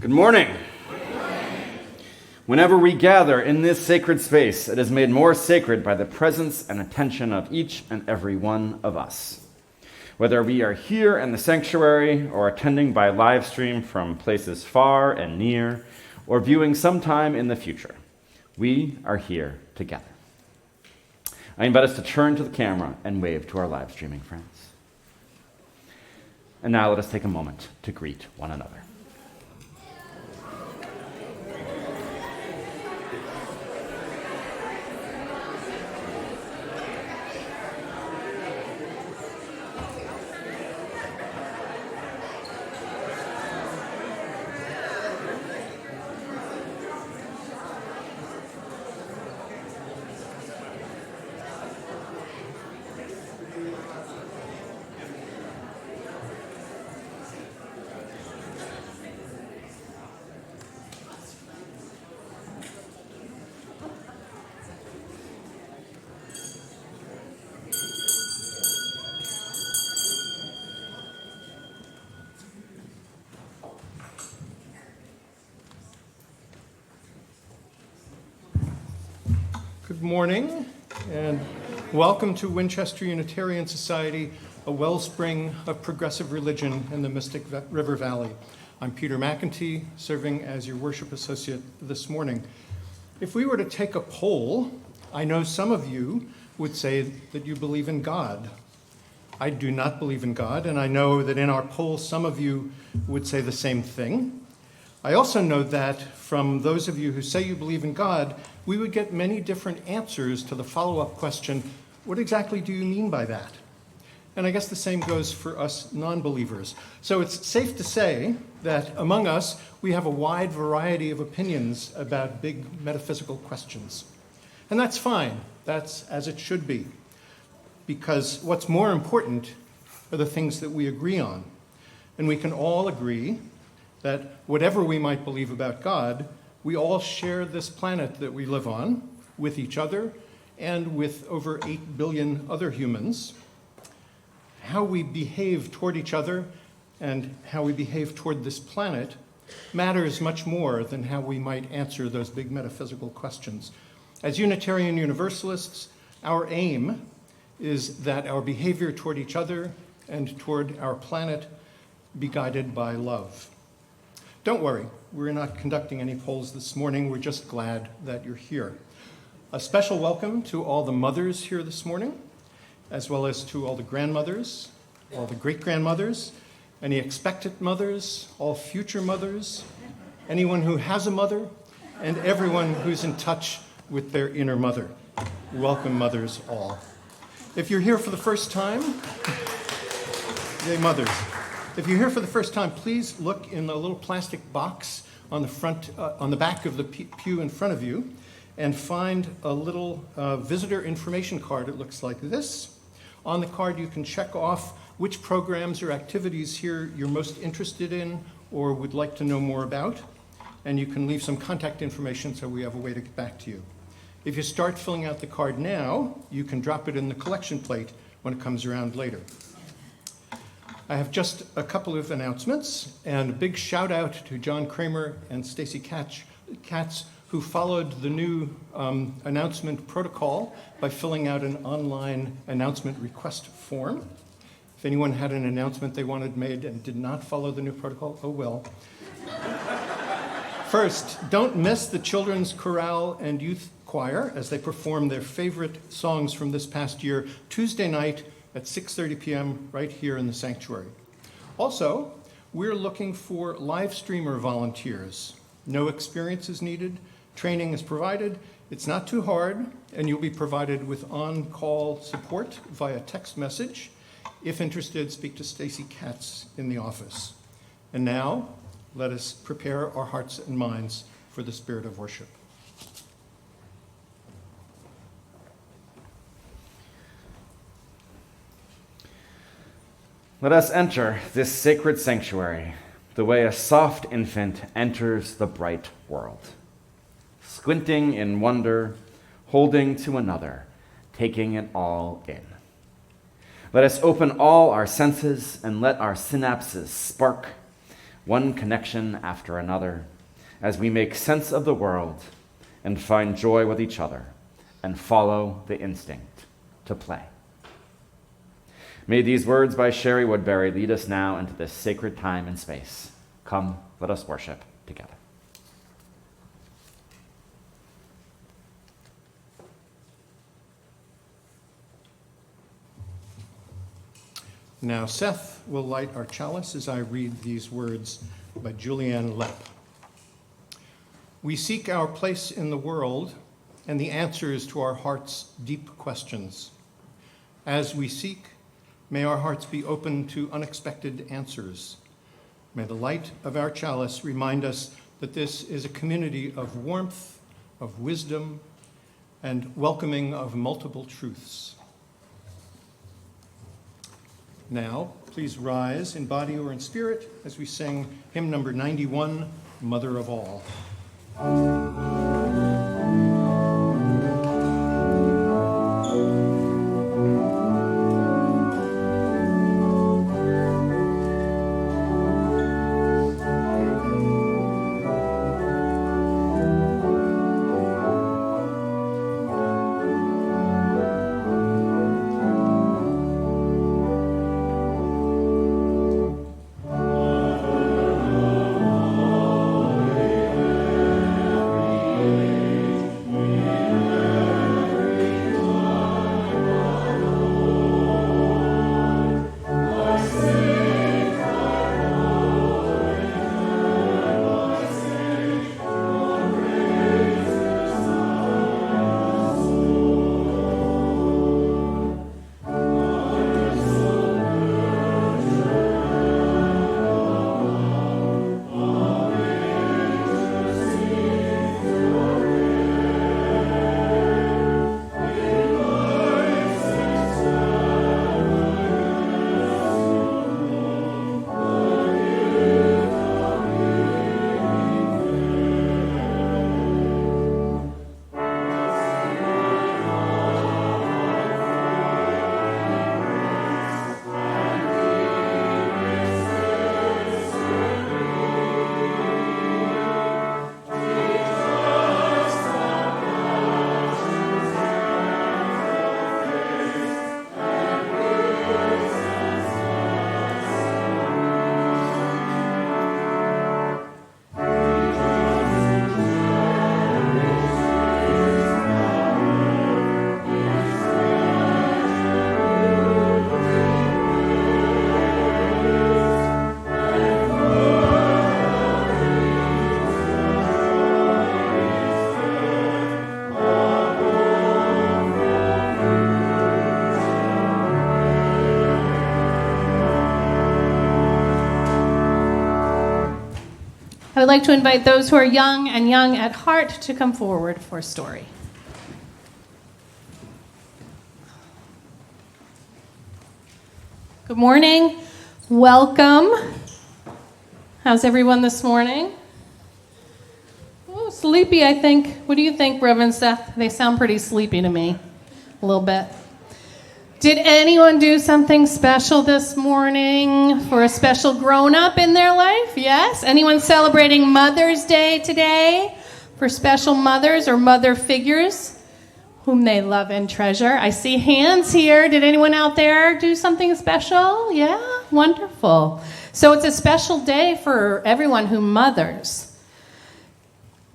Good morning. Whenever we gather in this sacred space, it is made more sacred by the presence and attention of each and every one of us. Whether we are here in the sanctuary or attending by live stream from places far and near or viewing sometime in the future, we are here together. I invite us to turn to the camera and wave to our live streaming friends. And now let us take a moment to greet one another. Good morning, and welcome to Winchester Unitarian Society, a wellspring of progressive religion in the Mystic River Valley. I'm Peter McEntee, serving as your worship associate this morning. If we were to take a poll, I know some of you would say that you believe in God. I do not believe in God, and I know that in our poll, some of you would say the same thing. I also know that from those of you who say you believe in God, we would get many different answers to the follow-up question, what exactly do you mean by that? And I guess the same goes for us non-believers. So it's safe to say that among us, we have a wide variety of opinions about big metaphysical questions. And that's fine. That's as it should be. Because what's more important are the things that we agree on. And we can all agree that whatever we might believe about God, we all share this planet that we live on with each other and with over 8 billion other humans. How we behave toward each other and how we behave toward this planet matters much more than how we might answer those big metaphysical questions. As Unitarian Universalists, our aim is that our behavior toward each other and toward our planet be guided by love. Don't worry, we're not conducting any polls this morning. We're just glad that you're here. A special welcome to all the mothers here this morning, as well as to all the grandmothers, all the great-grandmothers, any expectant mothers, all future mothers, anyone who has a mother, and everyone who's in touch with their inner mother. Welcome, mothers all. If you're here for the first time, yay, mothers. If you're here for the first time, please look in the little plastic box on the back of the pew in front of you, and find a little visitor information card. It looks like this. On the card, you can check off which programs or activities here you're most interested in or would like to know more about, and you can leave some contact information so we have a way to get back to you. If you start filling out the card now, you can drop it in the collection plate when it comes around later. I have just a couple of announcements, and a big shout out to John Kramer and Stacy Katz, who followed the new announcement protocol by filling out an online announcement request form. If anyone had an announcement they wanted made and did not follow the new protocol, oh well. First, don't miss the Children's Chorale and Youth Choir as they perform their favorite songs from this past year, Tuesday night at 6:30 p.m. right here in the sanctuary. Also, we're looking for live streamer volunteers. No experience is needed. Training is provided. It's not too hard, and you'll be provided with on-call support via text message. If interested, speak to Stacy Katz in the office. And now, let us prepare our hearts and minds for the spirit of worship. Let us enter this sacred sanctuary the way a soft infant enters the bright world, squinting in wonder, holding to another, taking it all in. Let us open all our senses and let our synapses spark one connection after another, as we make sense of the world and find joy with each other and follow the instinct to play. May these words by Sherry Woodbury lead us now into this sacred time and space. Come, let us worship together. Now Seth will light our chalice as I read these words by Julianne Lepp. We seek our place in the world and the answers to our heart's deep questions. As we seek, may our hearts be open to unexpected answers. May the light of our chalice remind us that this is a community of warmth, of wisdom, and welcoming of multiple truths. Now, please rise in body or in spirit as we sing hymn number 91, Mother of All. I would like to invite those who are young and young at heart to come forward for a story. Good morning. Welcome. How's everyone this morning? Oh, sleepy, I think. What do you think, Reverend Seth? They sound pretty sleepy to me, a little bit. Did anyone do something special this morning for a special grown-up in their life? Yes? Anyone celebrating Mother's Day today for special mothers or mother figures whom they love and treasure? I see hands here. Did anyone out there do something special? Yeah? Wonderful. So it's a special day for everyone who mothers.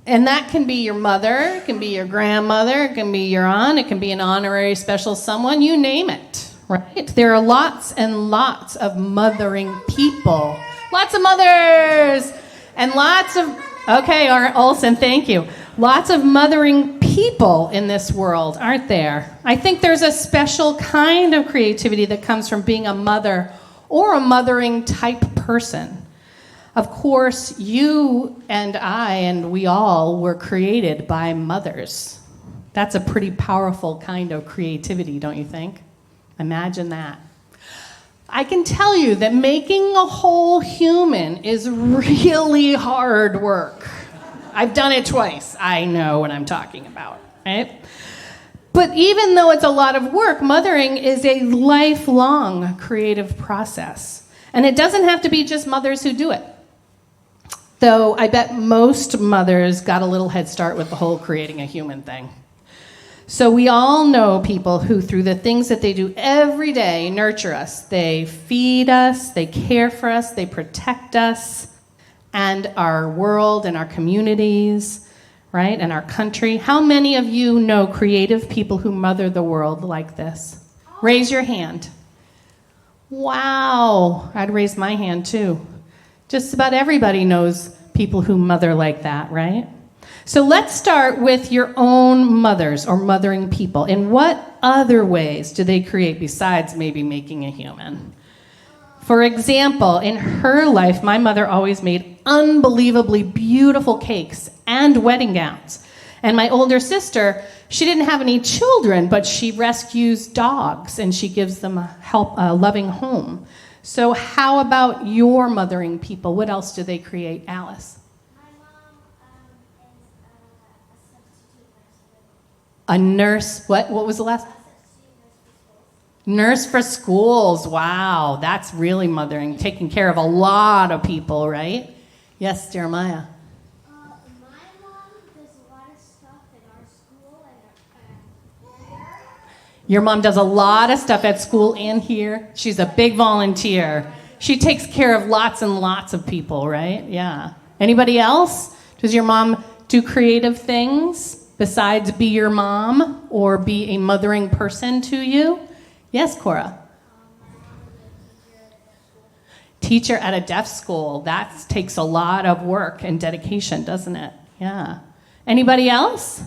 And that can be your mother, it can be your grandmother, it can be your aunt, it can be an honorary special someone, you name it, right? There are lots and lots of mothering people. Lots of mothers! And lots of, okay, Art Olson, thank you. Lots of mothering people in this world, aren't there? I think there's a special kind of creativity that comes from being a mother or a mothering type person. Of course, you and I and we all were created by mothers. That's a pretty powerful kind of creativity, don't you think? Imagine that. I can tell you that making a whole human is really hard work. I've done it twice. I know what I'm talking about, right? But even though it's a lot of work, mothering is a lifelong creative process. And it doesn't have to be just mothers who do it. Though I bet most mothers got a little head start with the whole creating a human thing. So we all know people who, through the things that they do every day, nurture us. They feed us, they care for us, they protect us, and our world and our communities, right, and our country. How many of you know creative people who mother the world like this? Raise your hand. Wow, I'd raise my hand too. Just about everybody knows people who mother like that, right? So let's start with your own mothers or mothering people. In what other ways do they create besides maybe making a human? For example, in her life, my mother always made unbelievably beautiful cakes and wedding gowns. And my older sister, she didn't have any children, but she rescues dogs and she gives them a loving home. So how about your mothering people? What else do they create, Alice? My mom is a substitute nurse. A nurse, what was the last? Nurse for schools. Wow, that's really mothering, taking care of a lot of people, right? Yes, Jeremiah. My mom does a lot of stuff at our school and here. Your mom does a lot of stuff at school and here. She's a big volunteer. She takes care of lots and lots of people, right? Yeah. Anybody else? Does your mom do creative things besides be your mom or be a mothering person to you? Yes, Cora. Teacher at a deaf school. That takes a lot of work and dedication, doesn't it? Yeah. Anybody else?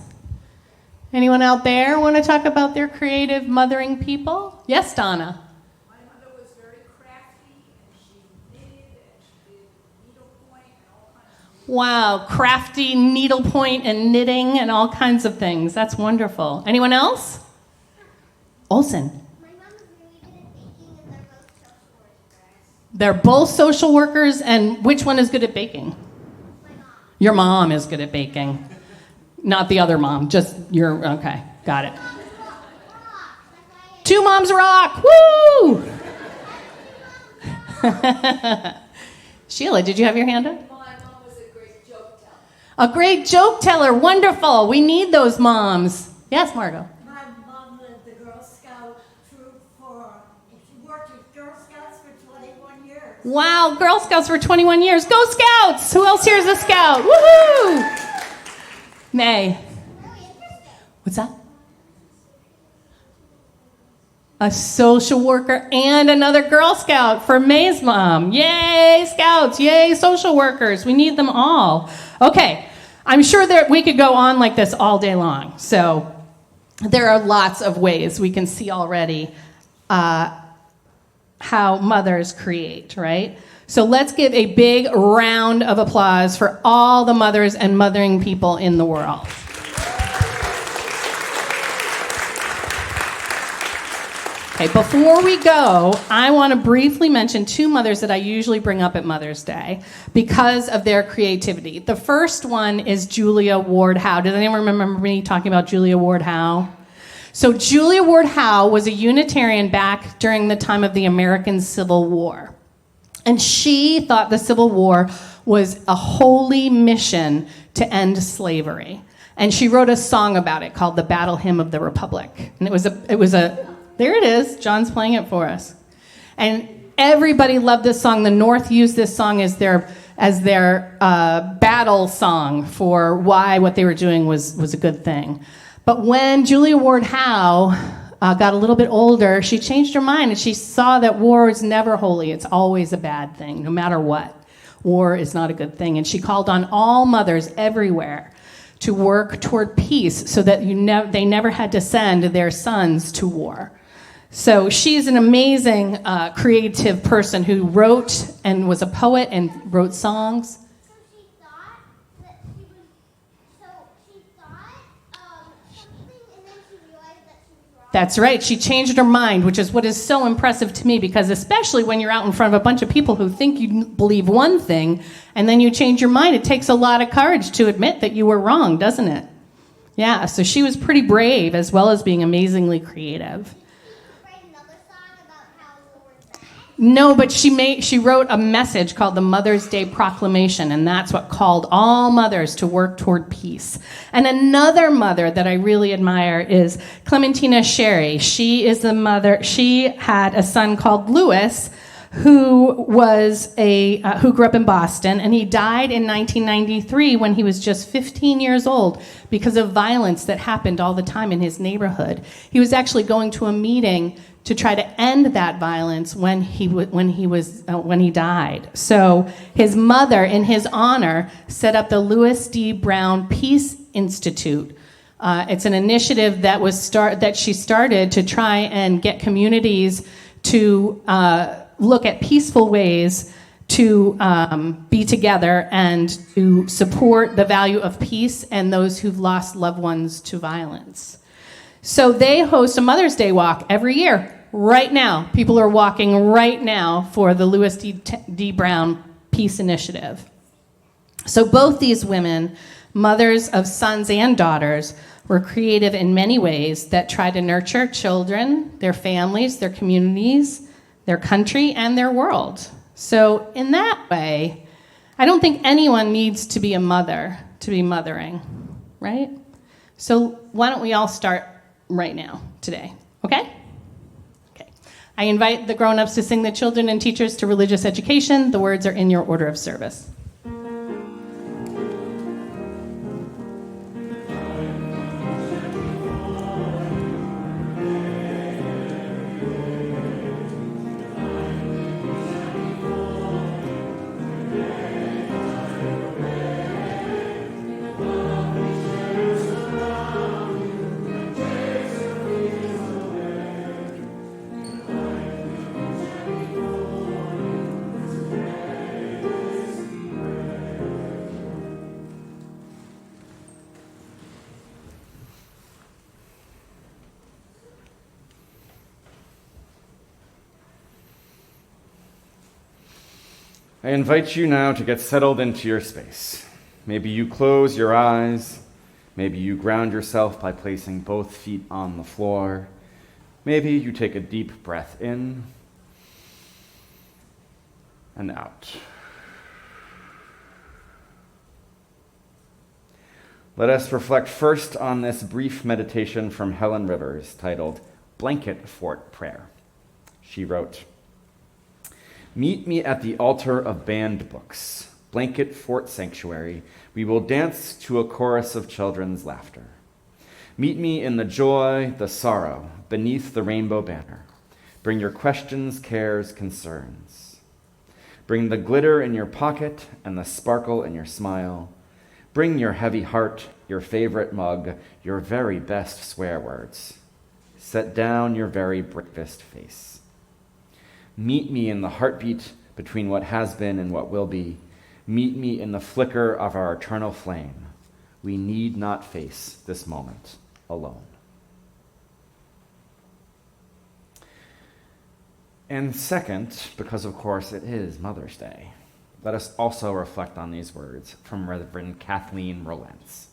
Anyone out there want to talk about their creative mothering people? Yes, Donna. My mother was very crafty, and she knitted, and she did needlepoint and all kinds of. Wow, crafty needlepoint and knitting and all kinds of things. That's wonderful. Anyone else? Olson. My mom is really good at baking and they're both social workers. They're both social workers, and which one is good at baking? My mom. Your mom is good at baking. Not the other mom, just your, okay, got it. Two moms rock, woo! Sheila, did you have your hand up? My mom was a great joke teller. A great joke teller, wonderful. We need those moms. Yes, Margot. My mom led the Girl Scout troop she worked with Girl Scouts for 21 years. Wow, Girl Scouts for 21 years. Go Scouts! Who else here is a Scout? Woohoo! May. What's that? A social worker and another Girl Scout for May's mom. Yay, Scouts. Yay, social workers. We need them all. Okay, I'm sure that we could go on like this all day long. So there are lots of ways we can see already how mothers create, right? So let's give a big round of applause for all the mothers and mothering people in the world. Okay, before we go, I want to briefly mention two mothers that I usually bring up at Mother's Day because of their creativity. The first one is Julia Ward Howe. Does anyone remember me talking about Julia Ward Howe? So Julia Ward Howe was a Unitarian back during the time of the American Civil War. And she thought the Civil War was a holy mission to end slavery. And she wrote a song about it called The Battle Hymn of the Republic. And it was a there it is. John's playing it for us. And everybody loved this song. The North used this song as their battle song for why what they were doing was a good thing. But when Julia Ward Howe got a little bit older, she changed her mind and she saw that war is never holy. It's always a bad thing, no matter what. War is not a good thing. And she called on all mothers everywhere to work toward peace so that they never had to send their sons to war. So she's an amazing creative person who wrote and was a poet and wrote songs. So she thought something and then she realized that she was wrong. That's right. She changed her mind, which is what is so impressive to me, because especially when you're out in front of a bunch of people who think you believe one thing and then you change your mind, it takes a lot of courage to admit that you were wrong, doesn't it? Yeah, so she was pretty brave as well as being amazingly creative. Write another song about how war was bad. No, but she wrote a message called the Mother's Day Proclamation, and that's what called all mothers to work toward peace. And another mother that I really admire is Clementina Sherry. She is the mother. She had a son called Louis, who grew up in Boston, and he died in 1993 when he was just 15 years old because of violence that happened all the time in his neighborhood. He was actually going to a meeting to try to end that violence when he died. So his mother, in his honor, set up the Louis D. Brown Peace Institute. It's an initiative that she started to try and get communities to look at peaceful ways to be together and to support the value of peace and those who've lost loved ones to violence. So they host a Mother's Day walk every year. Right now, people are walking right now for the Louis D. Brown Peace Initiative. So both these women, mothers of sons and daughters, were creative in many ways that try to nurture children, their families, their communities, their country, and their world. So in that way, I don't think anyone needs to be a mother to be mothering, right? So why don't we all start right now, today, okay? Okay. I invite the grown-ups to sing the children and teachers to religious education. The words are in your order of service. I invite you now to get settled into your space. Maybe you close your eyes. Maybe you ground yourself by placing both feet on the floor. Maybe you take a deep breath in and out. Let us reflect first on this brief meditation from Helen Rivers titled Blanket Fort Prayer. She wrote, "Meet me at the altar of banned books, blanket fort sanctuary. We will dance to a chorus of children's laughter. Meet me in the joy, the sorrow, beneath the rainbow banner. Bring your questions, cares, concerns. Bring the glitter in your pocket and the sparkle in your smile. Bring your heavy heart, your favorite mug, your very best swear words. Set down your very bravest face. Meet me in the heartbeat between what has been and what will be. Meet me in the flicker of our eternal flame. We need not face this moment alone." And second, because of course it is Mother's Day, let us also reflect on these words from Reverend Kathleen Rolentz.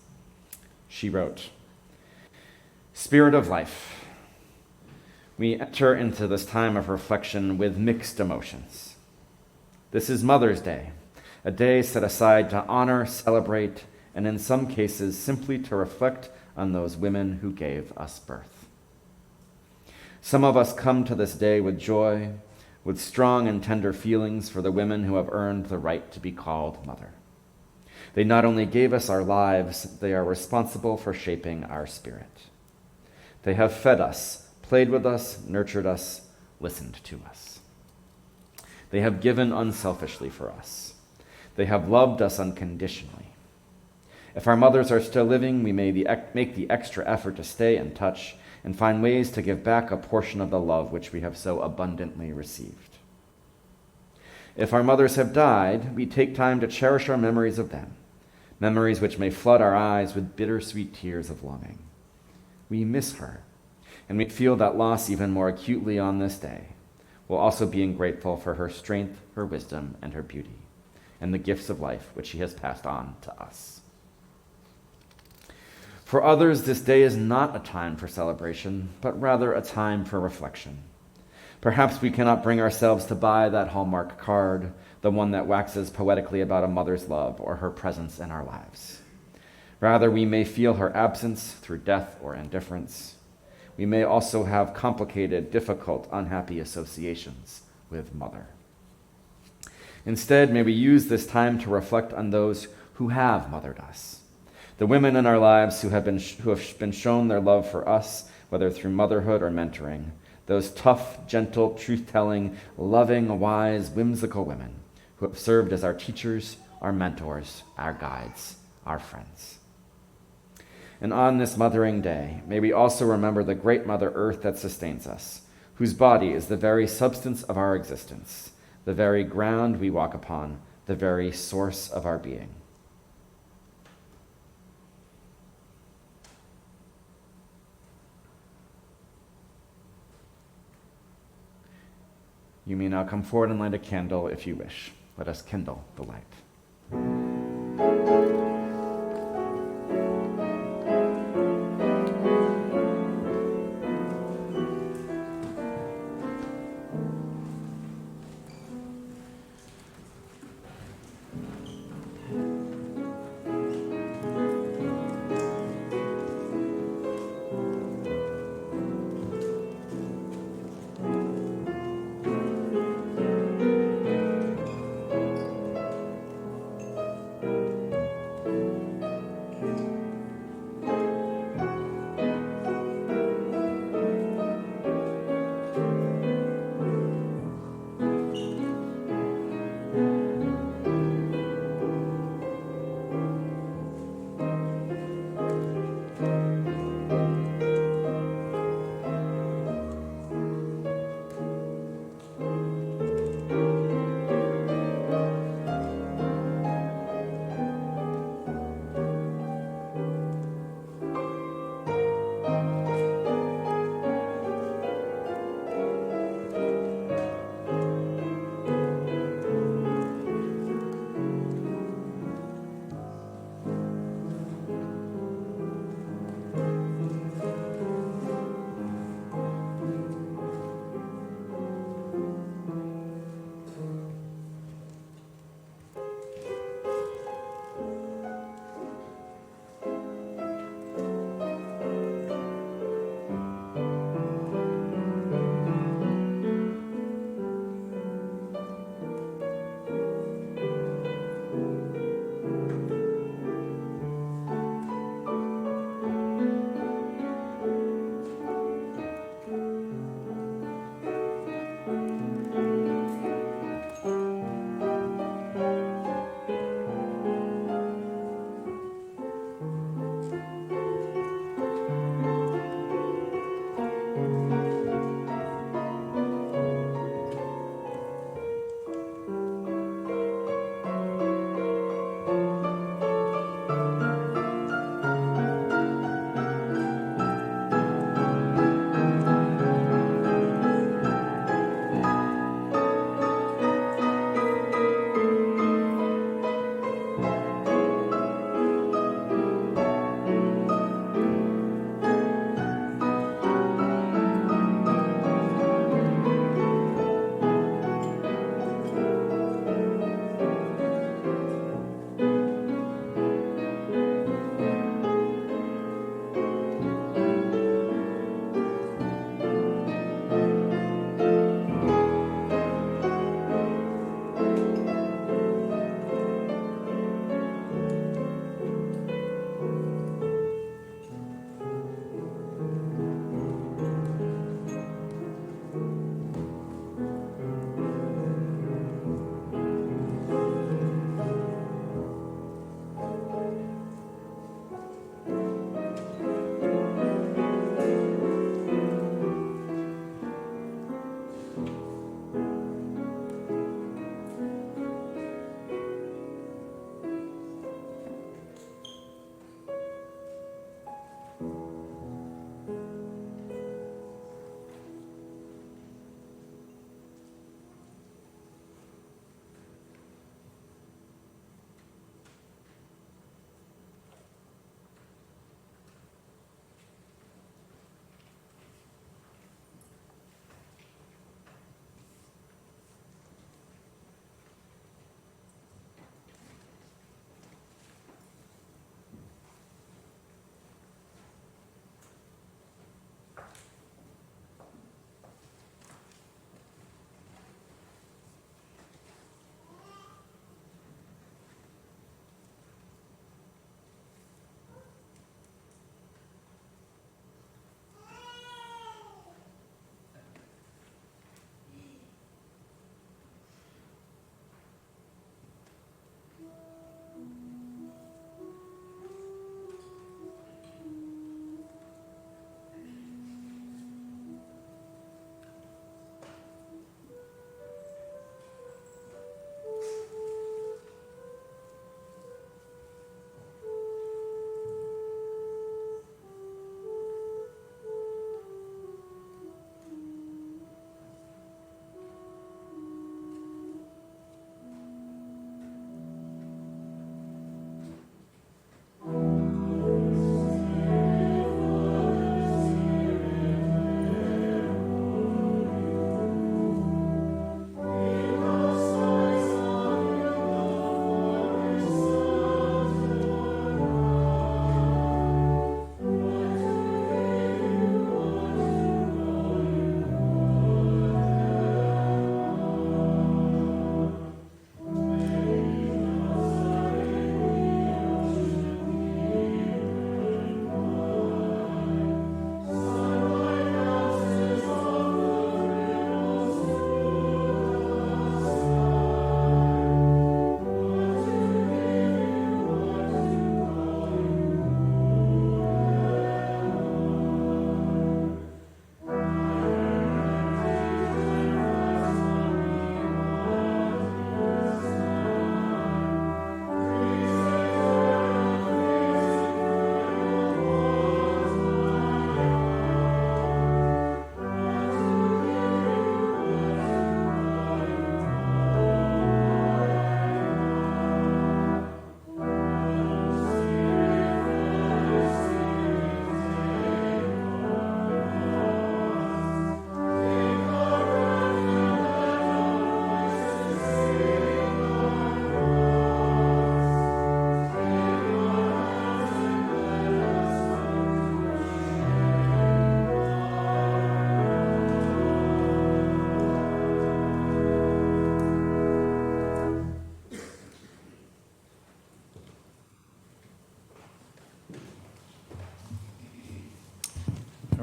She wrote, "Spirit of life, we enter into this time of reflection with mixed emotions. This is Mother's Day, a day set aside to honor, celebrate, and in some cases simply to reflect on those women who gave us birth. Some of us come to this day with joy, with strong and tender feelings for the women who have earned the right to be called mother. They not only gave us our lives, they are responsible for shaping our spirit. They have fed us, played with us, nurtured us, listened to us. They have given unselfishly for us. They have loved us unconditionally. If our mothers are still living, we may make the extra effort to stay in touch and find ways to give back a portion of the love which we have so abundantly received. If our mothers have died, we take time to cherish our memories of them, memories which may flood our eyes with bittersweet tears of longing. We miss her, and we feel that loss even more acutely on this day, while also being grateful for her strength, her wisdom, and her beauty, and the gifts of life which she has passed on to us. For others, this day is not a time for celebration, but rather a time for reflection. Perhaps we cannot bring ourselves to buy that Hallmark card, the one that waxes poetically about a mother's love or her presence in our lives. Rather, we may feel her absence through death or indifference. We may also have complicated, difficult, unhappy associations with mother. Instead, may we use this time to reflect on those who have mothered us, the women in our lives who have been shown their love for us, whether through motherhood or mentoring, those tough, gentle, truth-telling, loving, wise, whimsical women who have served as our teachers, our mentors, our guides, our friends. And on this Mothering Day, may we also remember the great Mother Earth that sustains us, whose body is the very substance of our existence, the very ground we walk upon, the very source of our being. You may now come forward and light a candle if you wish. Let us kindle the light.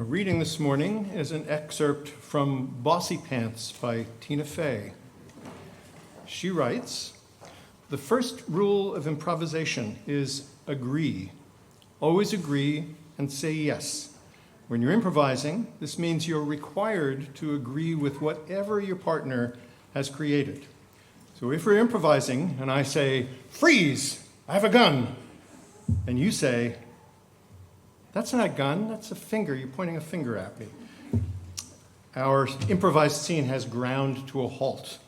reading this morning is an excerpt from Bossy Pants by Tina Fey. She writes, "The first rule of improvisation is agree. Always agree and say yes. When you're improvising, this means you're required to agree with whatever your partner has created. So if we're improvising and I say, 'Freeze, I have a gun,' and you say, 'That's not a gun, that's a finger, you're pointing a finger at me,' our improvised scene has ground to a halt.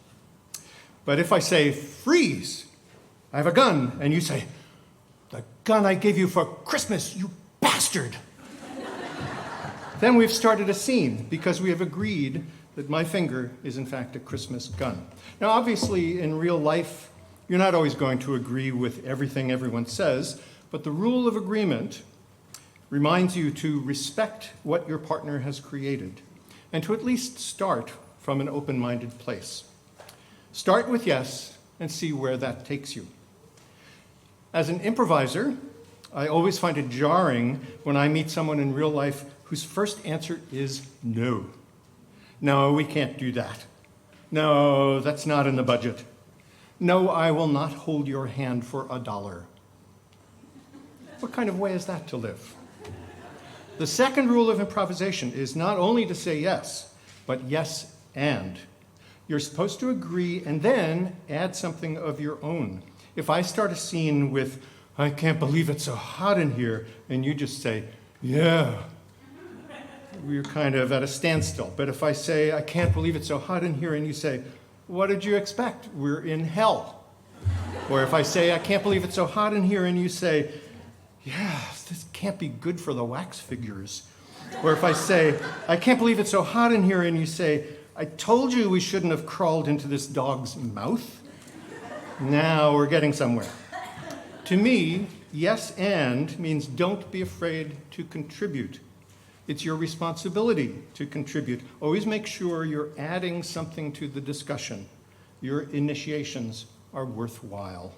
But if I say, 'Freeze, I have a gun,' and you say, 'The gun I gave you for Christmas, you bastard,' then we've started a scene because we have agreed that my finger is in fact a Christmas gun. Now, obviously, in real life, you're not always going to agree with everything everyone says, but the rule of agreement reminds you to respect what your partner has created and to at least start from an open-minded place. Start with yes and see where that takes you. As an improviser, I always find it jarring when I meet someone in real life whose first answer is no. No, we can't do that. No, that's not in the budget. No, I will not hold your hand for $1. What kind of way is that to live? The second rule of improvisation is not only to say yes, but yes and. You're supposed to agree and then add something of your own. If I start a scene with, 'I can't believe it's so hot in here,' and you just say, 'Yeah,' we're kind of at a standstill. But if I say, 'I can't believe it's so hot in here,' and you say, 'What did you expect? We're in hell.' Or if I say, 'I can't believe it's so hot in here,' and you say, 'Yeah, this can't be good for the wax figures.' Or if I say, 'I can't believe it's so hot in here,' and you say, 'I told you we shouldn't have crawled into this dog's mouth.' Now we're getting somewhere. To me, yes and means don't be afraid to contribute. It's your responsibility to contribute. Always make sure you're adding something to the discussion. Your initiations are worthwhile.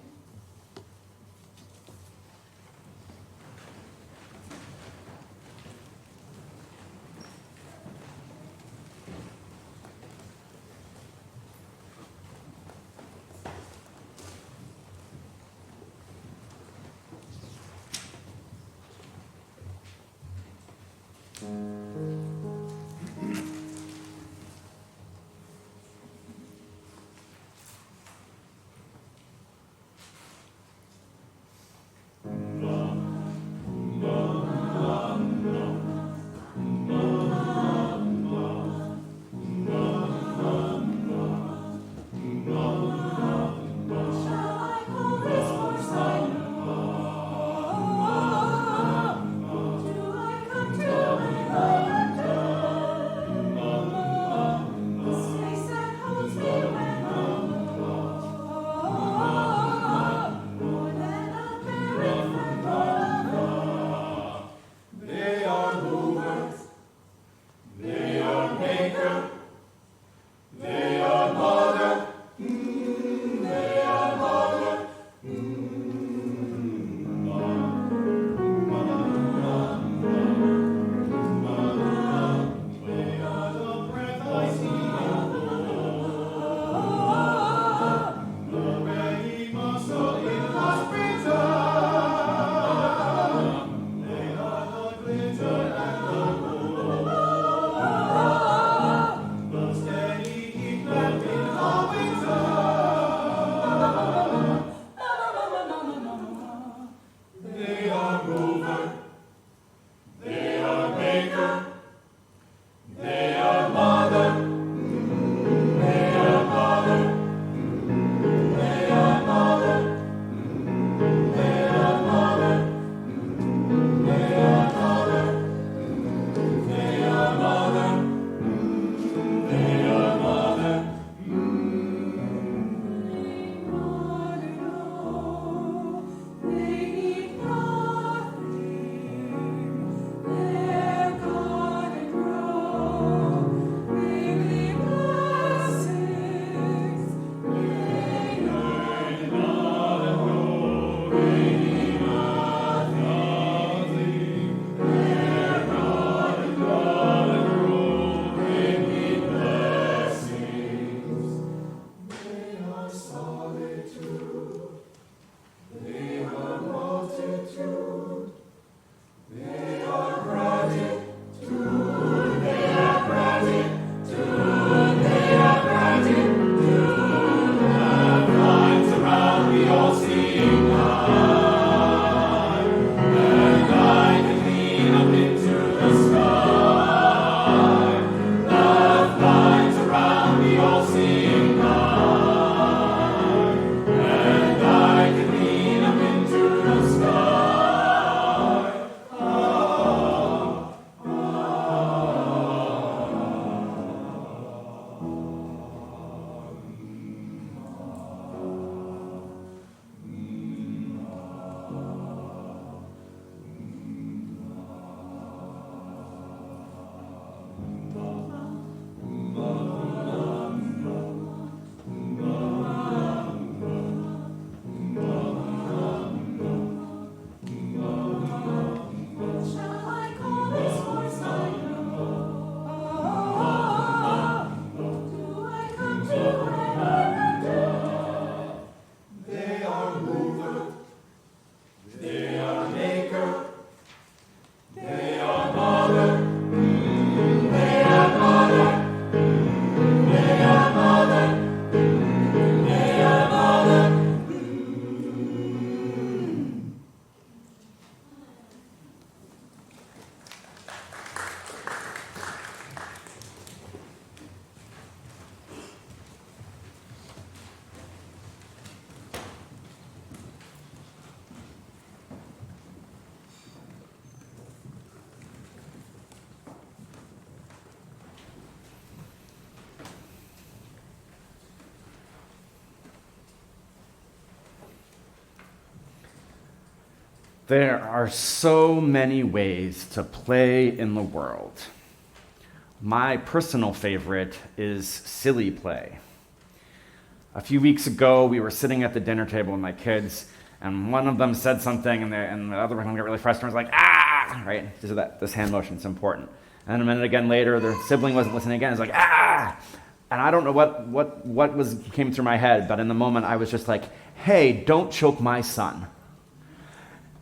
There are so many ways to play in the world. My personal favorite is silly play. A few weeks ago, we were sitting at the dinner table with my kids, and one of them said something, and the other one got really frustrated and was like, ah, right? This hand motion is important. And a minute again later, their sibling wasn't listening again. It's like, ah! And I don't know what came through my head, but in the moment, I was just like, hey, don't choke my son.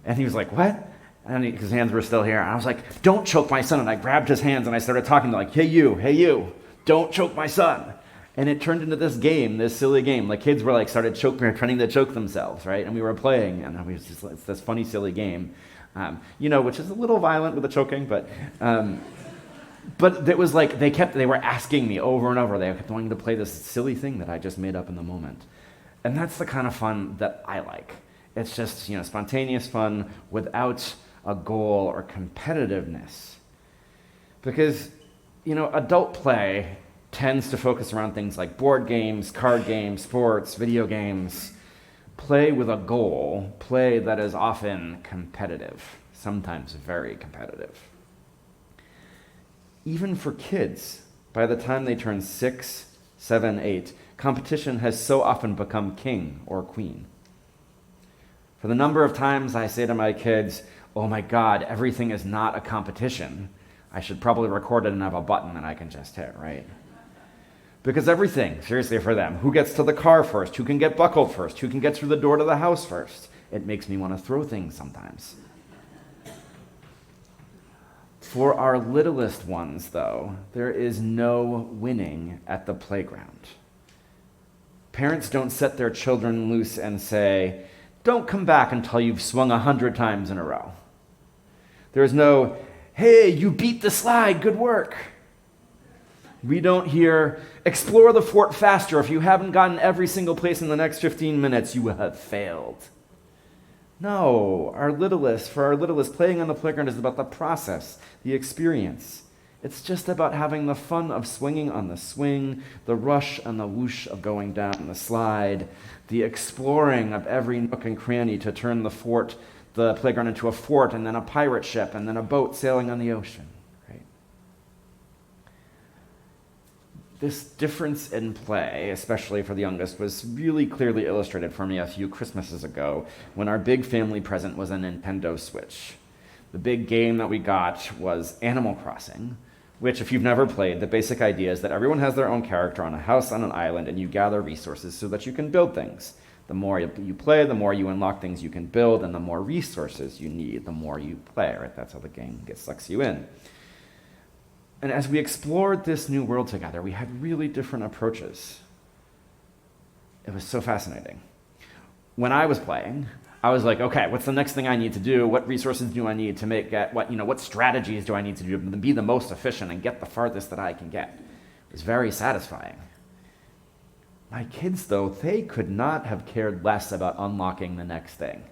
And he was like, what? And his hands were still here. And I was like, don't choke my son. And I grabbed his hands and I started talking to him like, hey you, don't choke my son. And it turned into this game, this silly game. Like kids were like started trying to choke themselves, right? And we were playing, and it was just it's this funny, silly game, which is a little violent with the choking, but it was like they were asking me over and over. They kept wanting to play this silly thing that I just made up in the moment, and that's the kind of fun that I like. It's just spontaneous fun without a goal or competitiveness, because adult play tends to focus around things like board games, card games, sports, video games. Play with a goal, play that is often competitive, sometimes very competitive. Even for kids, by the time they turn 6, 7, 8, competition has so often become king or queen. For the number of times I say to my kids, oh my God, everything is not a competition, I should probably record it and have a button that I can just hit, right? Because everything, seriously for them, who gets to the car first, who can get buckled first, who can get through the door to the house first, it makes me want to throw things sometimes. For our littlest ones, though, there is no winning at the playground. Parents don't set their children loose and say, don't come back until you've swung 100 times in a row. There's no, hey, you beat the slide, good work. We don't hear, explore the fort faster. If you haven't gotten every single place in the next 15 minutes, you have failed. No, for our littlest, playing on the playground is about the process, the experience. It's just about having the fun of swinging on the swing, the rush and the whoosh of going down the slide, the exploring of every nook and cranny to turn the playground into a fort, and then a pirate ship, and then a boat sailing on the ocean. This difference in play, especially for the youngest, was really clearly illustrated for me a few Christmases ago when our big family present was a Nintendo Switch. The big game that we got was Animal Crossing, which, if you've never played, the basic idea is that everyone has their own character on a house on an island, and you gather resources so that you can build things. The more you play, the more you unlock things you can build, and the more resources you need, the more you play, right? That's how the game sucks you in. And as we explored this new world together, we had really different approaches. It was so fascinating. When I was playing, I was like, okay, what's the next thing I need to do? What resources do I need to what strategies do I need to do to be the most efficient and get the farthest that I can get? It was very satisfying. My kids, though, they could not have cared less about unlocking the next thing.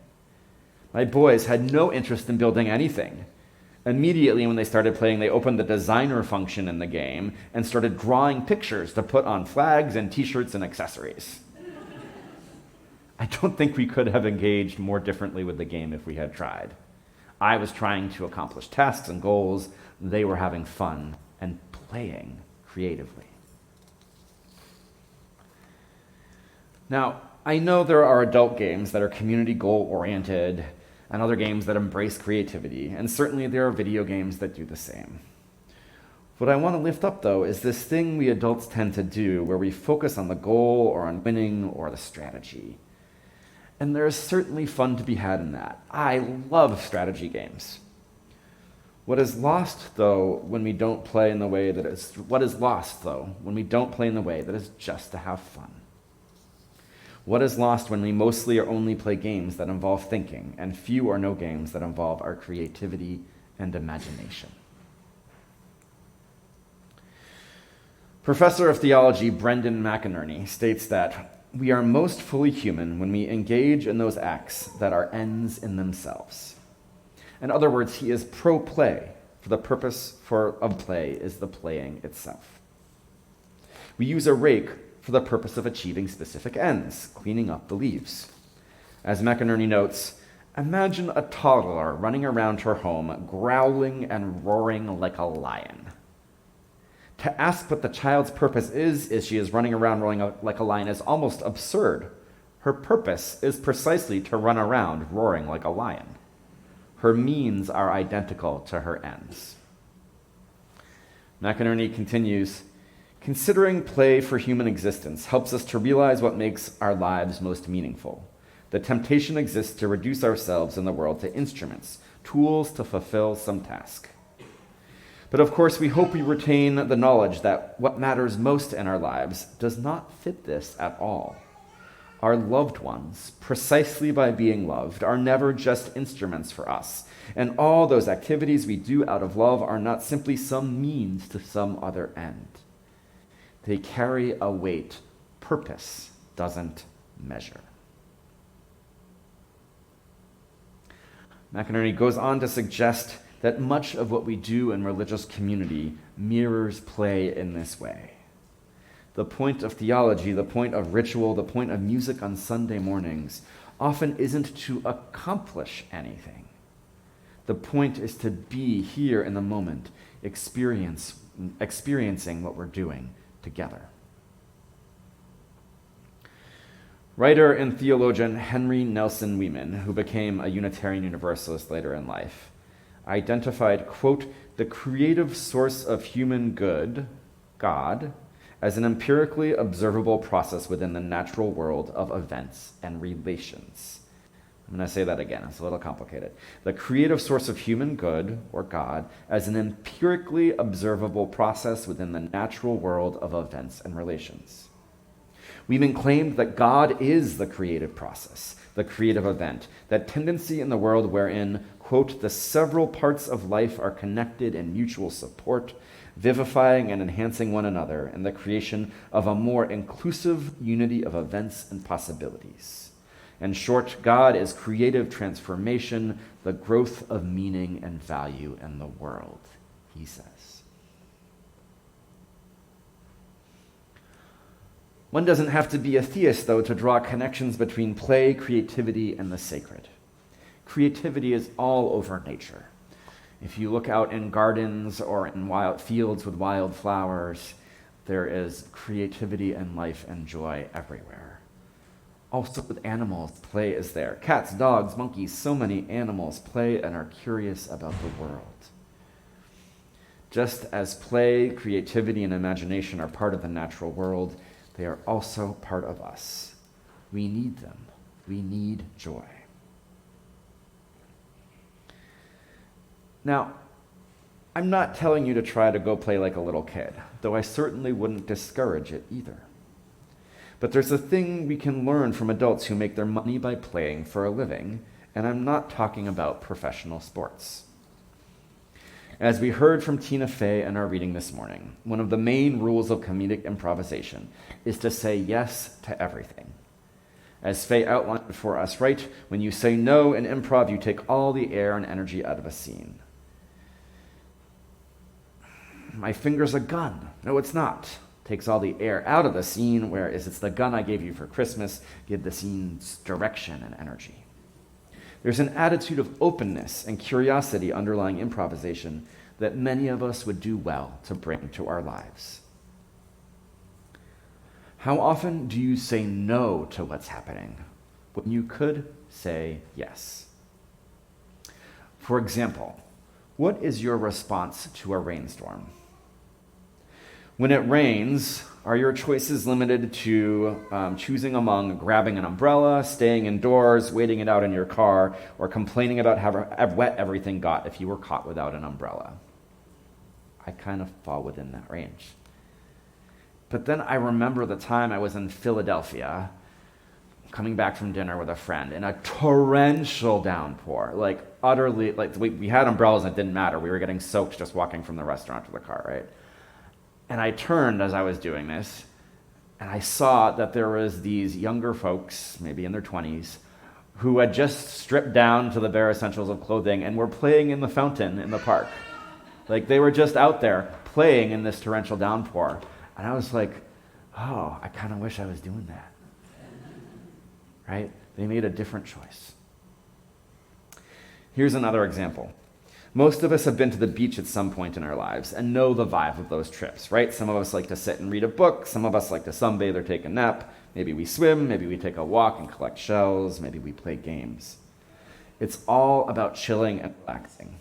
My boys had no interest in building anything. Immediately when they started playing, they opened the designer function in the game and started drawing pictures to put on flags and t-shirts and accessories. I don't think we could have engaged more differently with the game if we had tried. I was trying to accomplish tasks and goals. They were having fun and playing creatively. Now, I know there are adult games that are community goal-oriented and other games that embrace creativity, and certainly there are video games that do the same. What I want to lift up, though, is this thing we adults tend to do where we focus on the goal or on winning or the strategy. And there's certainly fun to be had in that. I love strategy games. What is lost, though, when we don't play in the way that is just to have fun? What is lost when we mostly or only play games that involve thinking, and few or no games that involve our creativity and imagination? Professor of theology Brendan McInerney states that we are most fully human when we engage in those acts that are ends in themselves. In other words, he is pro-play, for the purpose of play is the playing itself. We use a rake for the purpose of achieving specific ends, cleaning up the leaves. As McInerney notes, Imagine a toddler running around her home, growling and roaring like a lion. To ask what the child's purpose is she is running around roaring like a lion, is almost absurd. Her purpose is precisely to run around roaring like a lion. Her means are identical to her ends. McInerney continues, considering play for human existence helps us to realize what makes our lives most meaningful. The temptation exists to reduce ourselves and the world to instruments, tools to fulfill some task. But of course, we hope we retain the knowledge that what matters most in our lives does not fit this at all. Our loved ones, precisely by being loved, are never just instruments for us, and all those activities we do out of love are not simply some means to some other end. They carry a weight purpose doesn't measure. McInerney goes on to suggest that much of what we do in religious community mirrors play in this way. The point of theology, the point of ritual, the point of music on Sunday mornings often isn't to accomplish anything. The point is to be here in the moment, experiencing what we're doing together. Writer and theologian Henry Nelson Weeman, who became a Unitarian Universalist later in life, identified, quote, the creative source of human good, God, as an empirically observable process within the natural world of events and relations. I'm going to say that again, it's a little complicated. The creative source of human good, or God, as an empirically observable process within the natural world of events and relations. Weeman claimed that God is the creative process, the creative event, that tendency in the world wherein, quote, the several parts of life are connected in mutual support, vivifying and enhancing one another in the creation of a more inclusive unity of events and possibilities. In short, God is creative transformation, the growth of meaning and value in the world, he says. One doesn't have to be a theist, though, to draw connections between play, creativity, and the sacred. Creativity is all over nature. If you look out in gardens or in wild fields with wild flowers, there is creativity and life and joy everywhere. Also with animals, play is there. Cats, dogs, monkeys, so many animals play and are curious about the world. Just as play, creativity, and imagination are part of the natural world, they are also part of us. We need them. We need joy. Now, I'm not telling you to try to go play like a little kid, though I certainly wouldn't discourage it either. But there's a thing we can learn from adults who make their money by playing for a living, and I'm not talking about professional sports. As we heard from Tina Fey in our reading this morning, one of the main rules of comedic improvisation is to say yes to everything. As Fey outlined for us, right, when you say no in improv, you take all the air and energy out of a scene. My finger's a gun. No, it's not. Takes all the air out of the scene, whereas it's the gun I gave you for Christmas, give the scene's direction and energy. There's an attitude of openness and curiosity underlying improvisation that many of us would do well to bring to our lives. How often do you say no to what's happening when you could say yes? For example, what is your response to a rainstorm? When it rains, are your choices limited to choosing among grabbing an umbrella, staying indoors, waiting it out in your car, or complaining about how wet everything got if you were caught without an umbrella? I kind of fall within that range. But then I remember the time I was in Philadelphia, coming back from dinner with a friend in a torrential downpour, like utterly, like we had umbrellas and it didn't matter. We were getting soaked just walking from the restaurant to the car, right? And I turned as I was doing this, and I saw that there was these younger folks, maybe in their 20s, who had just stripped down to the bare essentials of clothing and were playing in the fountain in the park. Like they were just out there playing in this torrential downpour. And I was like, oh, I kind of wish I was doing that. Right? They made a different choice. Here's another example. Most of us have been to the beach at some point in our lives and know the vibe of those trips, right? Some of us like to sit and read a book. Some of us like to sunbathe or take a nap. Maybe we swim. Maybe we take a walk and collect shells. Maybe we play games. It's all about chilling and relaxing.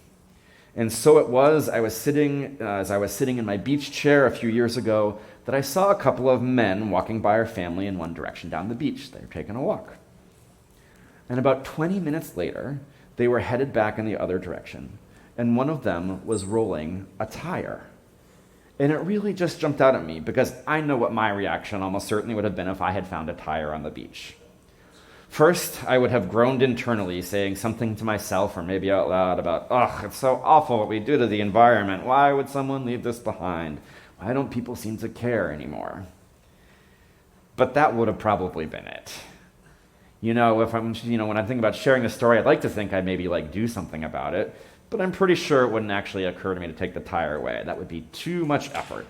And so it was, as I was sitting in my beach chair a few years ago, that I saw a couple of men walking by our family in one direction down the beach. They were taking a walk. And about 20 minutes later, they were headed back in the other direction, and one of them was rolling a tire. And it really just jumped out at me because I know what my reaction almost certainly would have been if I had found a tire on the beach. First, I would have groaned internally, saying something to myself or maybe out loud about, ugh, it's so awful what we do to the environment. Why would someone leave this behind? Why don't people seem to care anymore? But that would have probably been it. When I think about sharing the story, I'd like to think I'd maybe do something about it, but I'm pretty sure it wouldn't actually occur to me to take the tire away. That would be too much effort.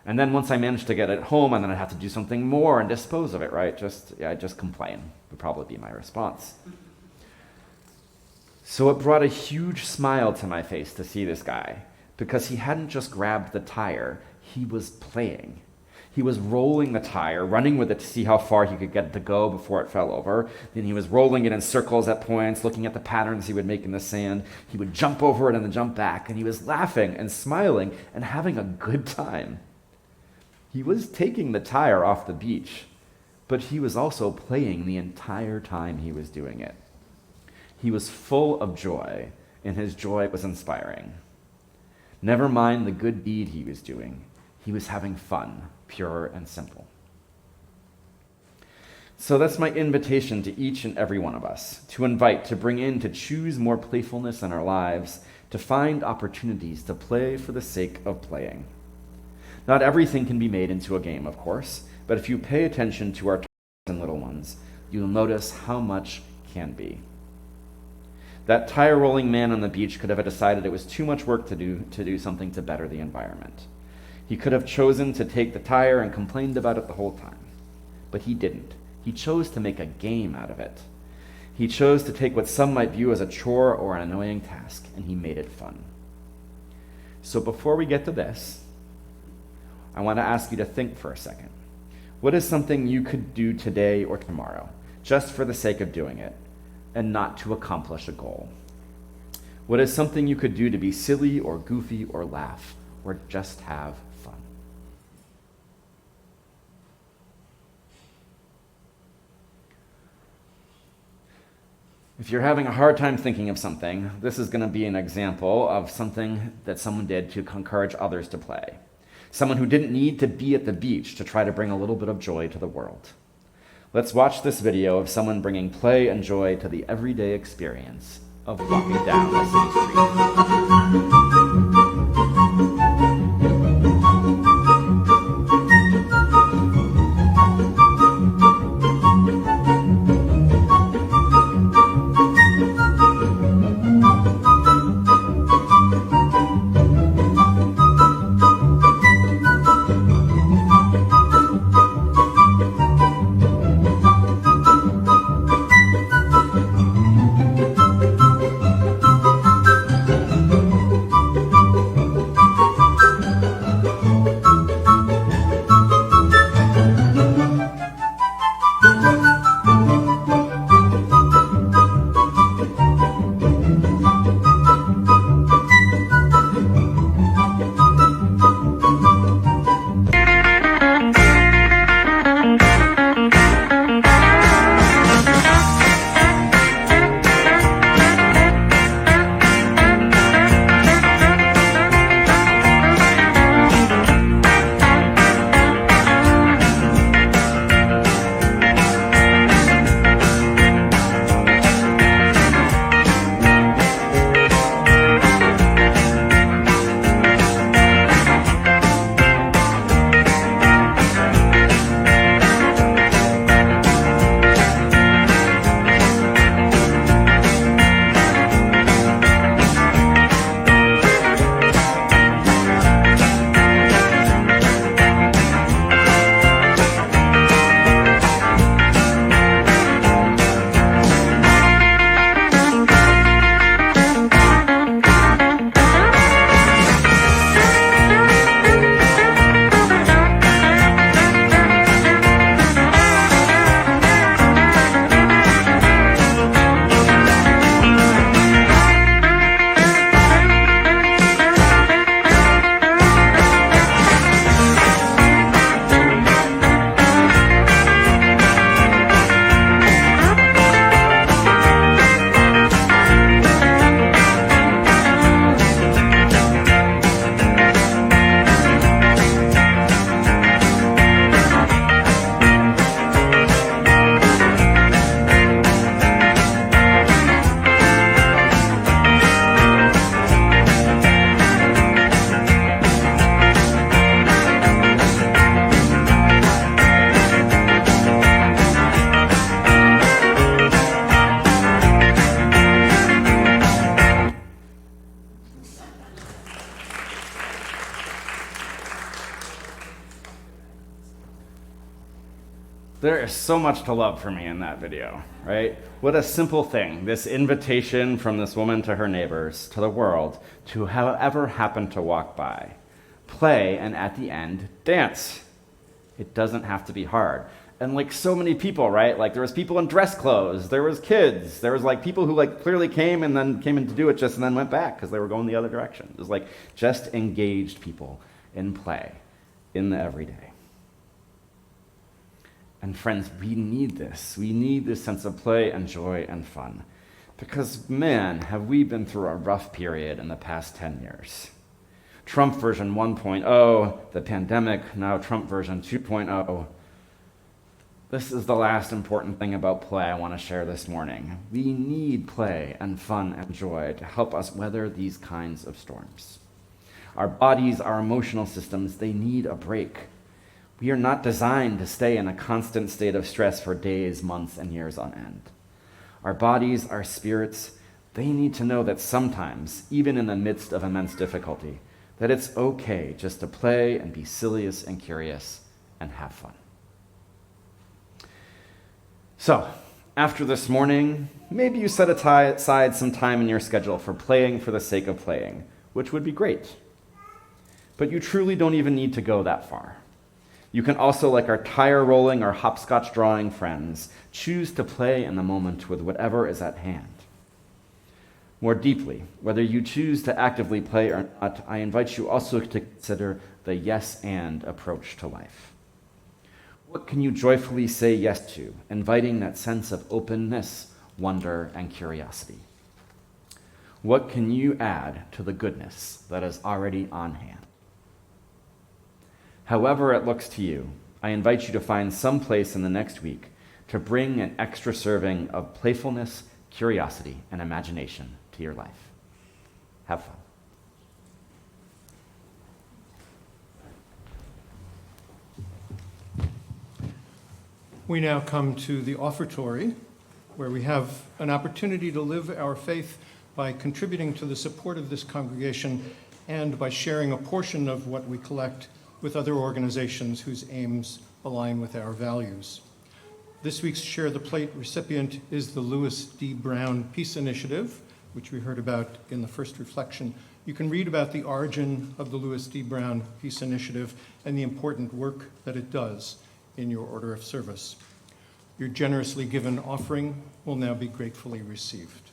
And then once I managed to get it home, and then I'd have to do something more and dispose of it, right? I'd just complain would probably be my response. So it brought a huge smile to my face to see this guy, because he hadn't just grabbed the tire, he was playing. He was rolling the tire, running with it to see how far he could get it to go before it fell over. Then he was rolling it in circles at points, looking at the patterns he would make in the sand. He would jump over it and then jump back, and he was laughing and smiling and having a good time. He was taking the tire off the beach, but he was also playing the entire time he was doing it. He was full of joy, and his joy was inspiring. Never mind the good deed he was doing. He was having fun, pure and simple. So that's my invitation to each and every one of us, to bring in, to choose more playfulness in our lives, to find opportunities to play for the sake of playing. Not everything can be made into a game, of course, but if you pay attention to our toys and little ones, you'll notice how much can be. That tire-rolling man on the beach could have decided it was too much work to do something to better the environment. He could have chosen to take the tire and complained about it the whole time. But he didn't. He chose to make a game out of it. He chose to take what some might view as a chore or an annoying task, and he made it fun. So before we get to this, I want to ask you to think for a second. What is something you could do today or tomorrow, just for the sake of doing it, and not to accomplish a goal? What is something you could do to be silly or goofy or laugh, or just have fun? If you're having a hard time thinking of something, this is going to be an example of something that someone did to encourage others to play. Someone who didn't need to be at the beach to try to bring a little bit of joy to the world. Let's watch this video of someone bringing play and joy to the everyday experience of walking down a city street. There is so much to love for me in that video, right? What a simple thing, this invitation from this woman to her neighbors, to the world, to however happen to walk by. Play, and at the end, dance. It doesn't have to be hard. And like so many people, right? Like there was people in dress clothes, there was kids, there was like people who like clearly came and then came in to do it just and then went back because they were going the other direction. It was like just engaged people in play, in the everyday. And friends, we need this. We need this sense of play and joy and fun. Because, man, have we been through a rough period in the past 10 years. Trump version 1.0, the pandemic, now Trump version 2.0. This is the last important thing about play I want to share this morning. We need play and fun and joy to help us weather these kinds of storms. Our bodies, our emotional systems, they need a break. We are not designed to stay in a constant state of stress for days, months, and years on end. Our bodies, our spirits, they need to know that sometimes, even in the midst of immense difficulty, that it's okay just to play and be silly and curious and have fun. So, after this morning, maybe you set aside some time in your schedule for playing for the sake of playing, which would be great. But you truly don't even need to go that far. You can also, like our tire rolling or hopscotch drawing friends, choose to play in the moment with whatever is at hand. More deeply, whether you choose to actively play or not, I invite you also to consider the yes and approach to life. What can you joyfully say yes to, inviting that sense of openness, wonder, and curiosity? What can you add to the goodness that is already on hand? However it looks to you, I invite you to find some place in the next week to bring an extra serving of playfulness, curiosity, and imagination to your life. Have fun. We now come to the offertory, where we have an opportunity to live our faith by contributing to the support of this congregation and by sharing a portion of what we collect with other organizations whose aims align with our values. This week's Share the Plate recipient is the Louis D. Brown Peace Initiative, which we heard about in the first reflection. You can read about the origin of the Louis D. Brown Peace Initiative and the important work that it does in your order of service. Your generously given offering will now be gratefully received.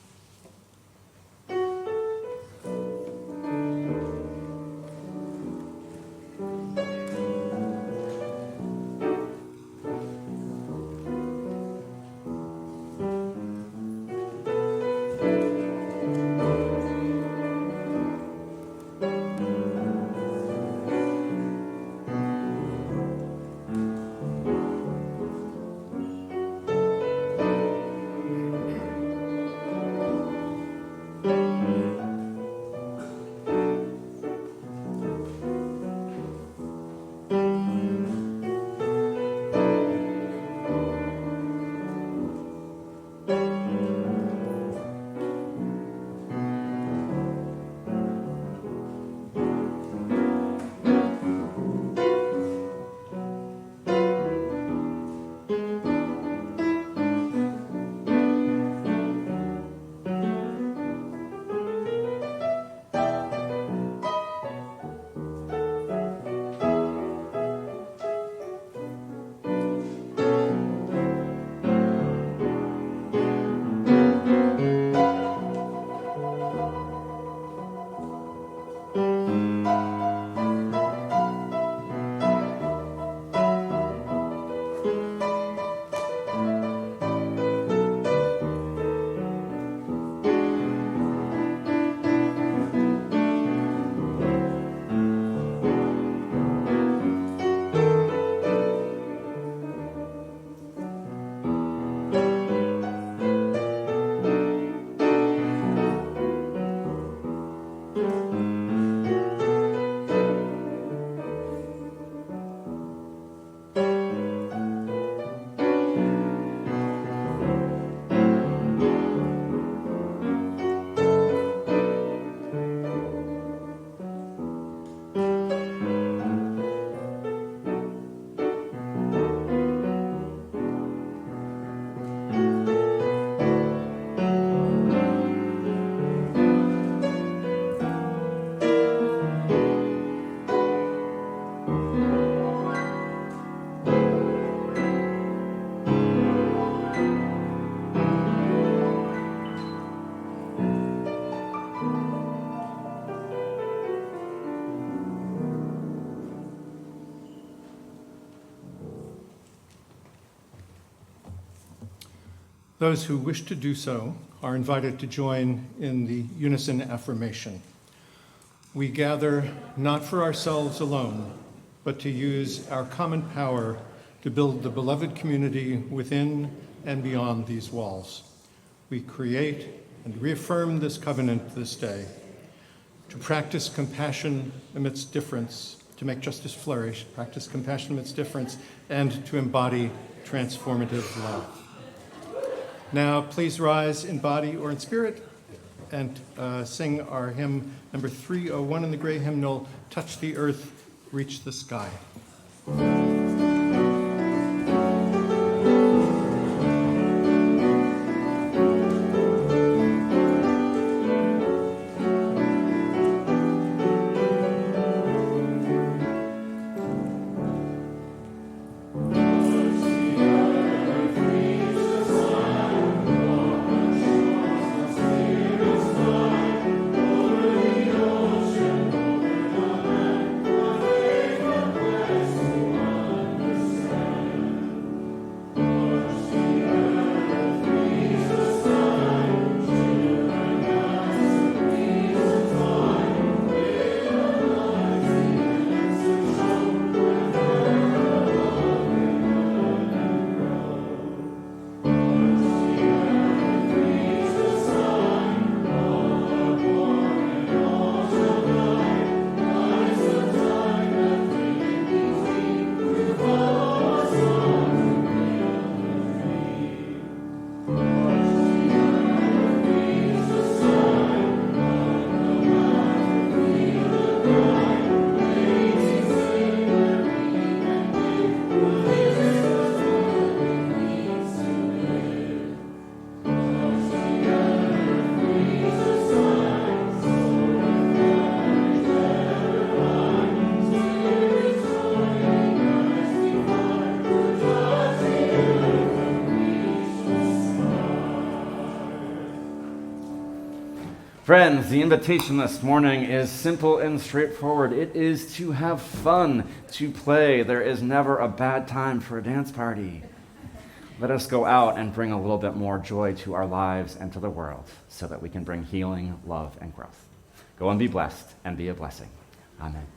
Those who wish to do so are invited to join in the unison affirmation. We gather not for ourselves alone, but to use our common power to build the beloved community within and beyond these walls. We create and reaffirm this covenant this day, to practice compassion amidst difference, to make justice flourish, practice compassion amidst difference, and to embody transformative love. Now, please rise in body or in spirit and sing our hymn number 301 in the gray hymnal, Touch the Earth, Reach the Sky. Friends, the invitation this morning is simple and straightforward. It is to have fun, to play. There is never a bad time for a dance party. Let us go out and bring a little bit more joy to our lives and to the world so that we can bring healing, love, and growth. Go and be blessed and be a blessing. Amen.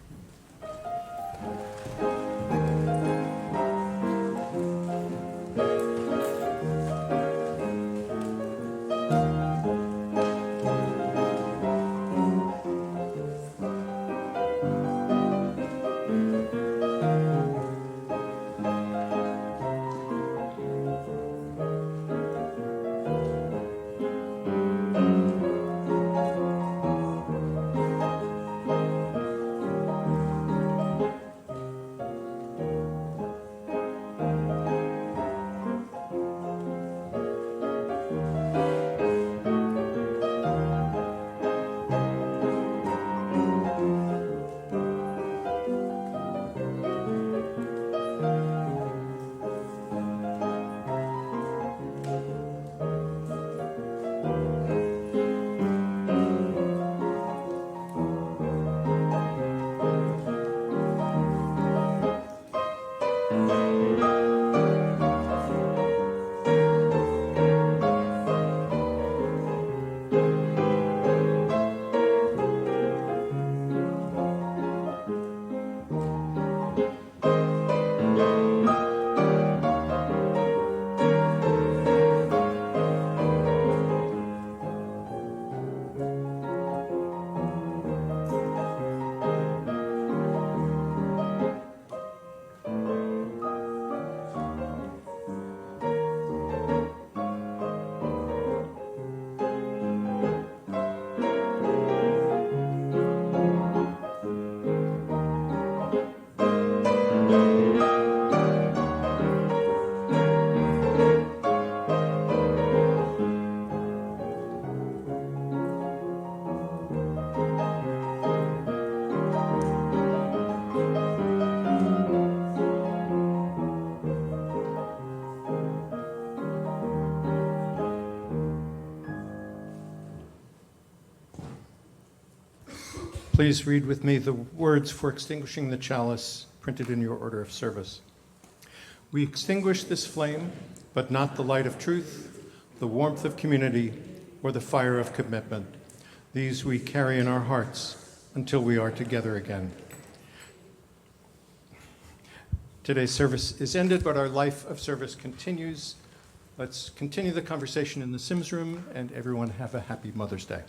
Please read with me the words for extinguishing the chalice printed in your order of service. We extinguish this flame, but not the light of truth, the warmth of community, or the fire of commitment. These we carry in our hearts until we are together again. Today's service is ended, but our life of service continues. Let's continue the conversation in the Sims room, and everyone have a happy Mother's Day.